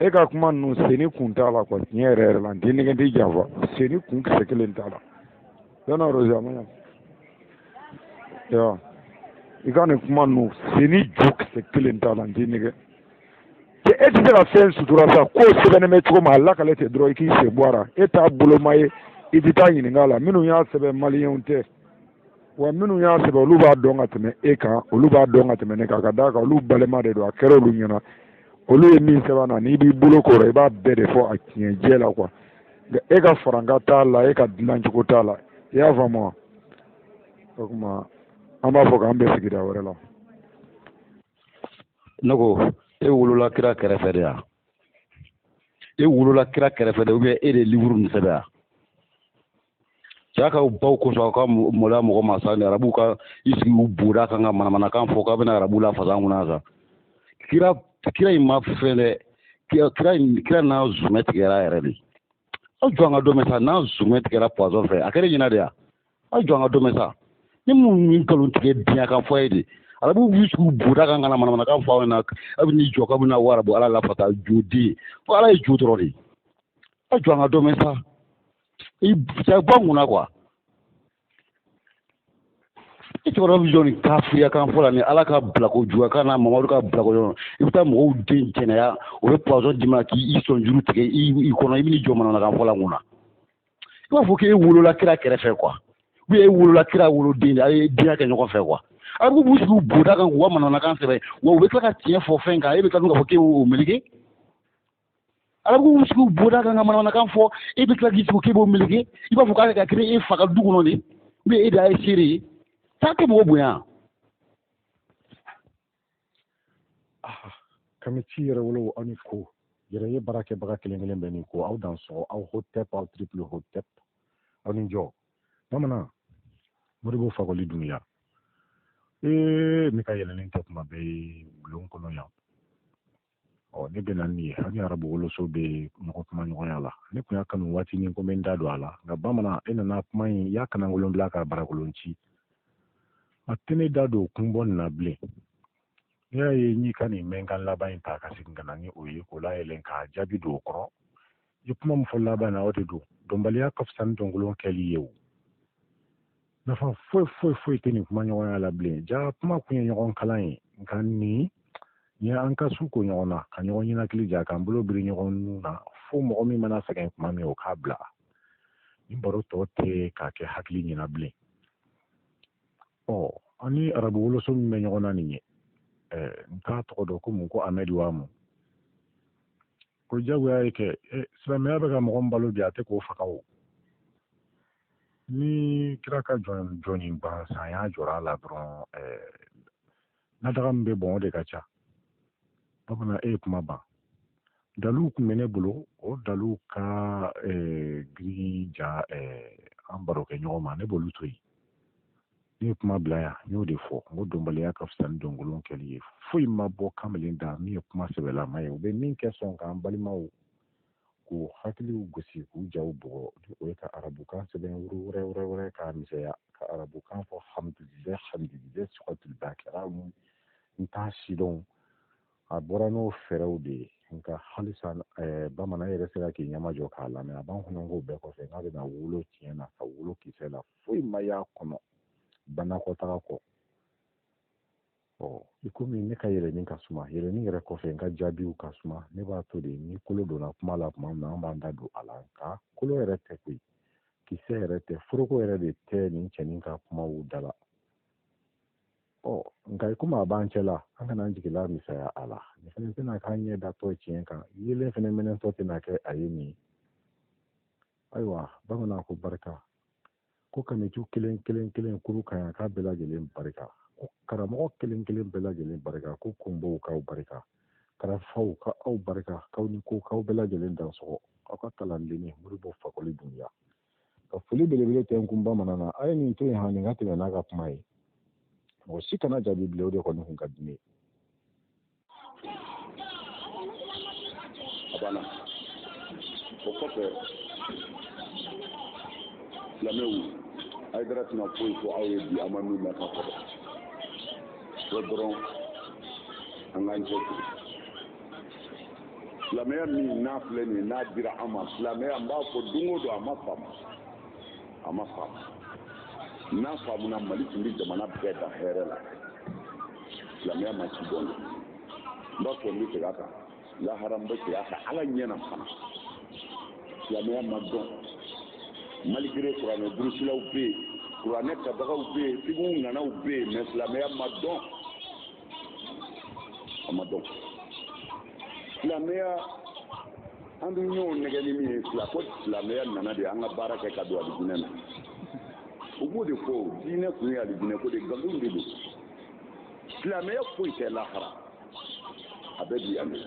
e ka kuma ninnu seni kun t'a la quoi tiɲɛ yɛrɛ la n tɛ nɛgɛ tɛ janfa seni kun kisɛ kelen t'a la yɔrɔ Rosa ma i ka nin kuma ninnu seni ju kisɛ kelen t'a la n tɛ nɛgɛ e tɛ se ka fɛn sutura sa k'o sɛbɛnnen bɛ cogo min a lakale tɛ dɔrɔn i k'i sen bɔ a la e t'a boloma ye i tɛ taa ɲininka la minnu y'a sɛbɛn maliyɛnw tɛ wa minnu y'a sɛbɛn olu b'a dɔn ka tɛmɛ e kan olu b'a dɔn ka tɛmɛ ne kan ka d'a kan olu balima de don a kɛra olu ɲɛna olu ye min sɛbɛn na n'i b'i bolo kɔrɔ i b'a bɛɛ de fɔ a tiɲɛjɛ la quoi nka e ka faranka t'a la e ka dilancogo t'a la i y'a faamu wa o tuma an b'a fɔ k'an bɛ sigida wɛrɛ la. ne ko e wolola kira kɛrɛfɛ de yan e wolola kira kɛrɛfɛ de ou bien e de ye livre nin sɛbɛn yan cɛ ka baw kosɔn ka mɔlɛ mɔgɔ ma sa ni arabu ka i sigi u boda kan ka manamanakan fɔ k'a bɛna arabu la fasa kunna sa kira in ma fɛn dɛ kira n'a zumɛ tigɛra yɛrɛ de aw jɔ an ka dɔmɛ sa n'a zumɛ tigɛra poison fɛ a kɛra ɲɛna de yan aw jɔ an ka dɔmɛ sa ni mun ni nkalon tigɛ diɲɛ kan fɔ ye de arabu b'i sigi u boda kan ka na manamanakan fɔ aw ɲɛna aw bɛ n'i jɔ k'a bɛna warabu ala la fata jo den fo ala ye jo dɔrɔn de aw jɔ an ka dɔmɛ sa cɛ bɔ n kunna quoi e cɛkɔrɔba bɛ jɔ nin kafiriya kan fɔ la ni ala ka bilako juguya kan n'a mamadu ka bilako ɲɔgɔn i bɛ taa mɔgɔw den kɛnɛya o bɛ poison d'i ma k'i sɔn juru tigɛ i kɔnɔ i bɛ n'i jɔ manamanakan fɔ la kunna i b'a fɔ k'e wolola kira kɛrɛfɛ quoi ou bien e wolola kira woloden de a ye diɲɛ kɛ ɲɔgɔn fɛ quoi arabu b'u sigi u boda kan k'u ka manamanakan sɛbɛn wa u bɛ tila ka tiɲɛ fɔ fɛn kan e bɛ tila k'a fɔ k'e y'o meleke arabu b'u sigi u boda kan ka manamanakan fɔ e bɛ tila k'i sigi k'e b'o meleke i b'a fɔ k'ale ka kiri e fa ka du kɔnɔ de ou bien e de y'a ye seere ye taa tɛ mɔgɔ bonya kami ci yɛrɛ wolo aw ni ko yɛrɛ ye baara kɛbaga kelen kelen bɛɛ ni ko aw dan sɔgɔ aw hotep aw triple hotep ani jo bamana moribo fakoli dunya mi ka yelenin ta kuma be bulon kono ya ne bɛ na ni ani arabu woloso bɛ ɲɔgɔn kuma ɲɔgɔnya la ne kun y'a kanu waati ni ko n bɛ n da don a la nka bamanan e nana kuma in y'a kana wolonwula ka barakolon ci a tɛ ne da don kun bɔ nin na bilen ne y'a ye n'i ka nin mɛn kan laban in ta ka segin ka na ni o ye k'o layɛlɛn k'a jaabi don o kɔrɔ i kuma min fɔ laban na o de don dɔnbaliya ka fisa ni dɔnkolon kɛli ye o nafa foyi tɛ nin kuma ɲɔgɔnya la bilen ja kuma kun ye ɲɔgɔn kalan ye nka nin ni an ka su ko ɲɔgɔn na ka ɲɔgɔn ɲɛnakili ja k'an bolo biri ɲɔgɔn nun na fo mɔgɔ min mana sɛgɛn kuma min o k'a bila ni baro tɔ tɛ k'a kɛ hakili ɲɛna bilen an ni arabu woloso min bɛ ɲɔgɔn na nin ye n t'a tɔgɔ dɔn ko mun ko amɛdi wamu ko jagoya ye kɛ silamɛya bɛ ka mɔgɔ min balo bi a tɛ k'o faga o ni kira ka jɔnni gansan a y'a jɔrɔ a la dɔrɔn nadaga min bɛ bɔn o de ka ca bamanan e ye kuma ban daluw kun bɛ ne bolo o daluw ka girin ja an baro kɛ ɲɔgɔn ma ne b'olu to yen ne ye kuma bila yan n y'o de fɔ n ko dɔnbaliya ka fisa ni dɔnkolon kɛli ye foyi ma bɔ kamalen da min ye kuma sɛbɛlama ye u bɛ min kɛ sɔn k'an balimaw k'u hakiliw gosi k'u jaw bugɔ o ye ka arabukan sɛbɛn wɛrɛ k'a misɛya ka arabukan fɔ hamdulilayi sɔgɔtiliba kɛra n t'a si dɔn a bɔra n'o fɛɛrɛw de ye nka halisa bamanan yɛrɛ sera k'i ɲɛmajɔ k'a lamɛn a b'an kɔnɔ ko bɛɛ kɔfɛ n'a bɛna wolo tiɲɛ na ka wolo kisɛ la foyi ma y'a kɔnɔ banakɔtaga kɔ i komi ne ka yɛlɛni ka suma yɛlɛni yɛrɛ kɔfɛ n ka jaabiw ka suma ne b'a to de ni kolo donna kuma la tuma min na an b'an da don a la nka kolo yɛrɛ tɛ koyi kisɛ yɛrɛ tɛ foroko yɛrɛ de tɛ nin cɛnin ka kumaw da la nka i komi a b'an cɛ la an kana an jigila misaya a la nin fana tɛna k'an ɲɛ datɔ tiɲɛ kan yelen fana minɛntɔ tɛna kɛ a ye nin ayiwa bamanan ko barika ko kamitu kelen kuru ka yan k'a bɛɛ lajɛlen barika ko karamɔgɔ kelen bɛɛ lajɛlen barika ko kunbaw k'aw barika karafaw ka aw barika k'aw ni ko k'aw bɛɛ lajɛlen dansɔgɔ aw ka kalandenni moribo fakoli dunya ka foli belebele tɛ n kun bamanan na a ye nin to yen han nin ka tɛmɛ n'a ka kuma ye mɔgɔ si kana jaabi bilen o de kɔni kun ka di ne a banna o kɔfɛ silamɛw Aïdara tɛna foyi fɔ aw ye bi a ma min mɛn ka fɔ o dɔrɔn an k'an cɛsiri silamɛya min n'a filɛ nin ye n'a dira an ma silamɛya n b'a fɔ don o don a ma faamu n'a faamuna Mali tun bɛ jamana bɛɛ da hɛrɛ la silamɛya ma ci dɔn n b'a fɔ n bɛ segin a kan lahara n bɛ segin a kan ala ɲɛna fana silamɛya ma dɔn malgré kuranɛ durusilaw bɛ yen kuranɛ tabagaw bɛ yen tigiw nanaw bɛ yen mais silamɛya ma dɔn a ma dɔn silamɛya an bɛ ɲɔgɔn nɛgɛ ni min ye ko silamɛya nana de an ka baara kɛ ka don alijinɛ na u b'o de fɔ diinɛ kun ye alijinɛ ko de nkalon de don silamɛya foyi tɛ lahara a bɛ bi yan de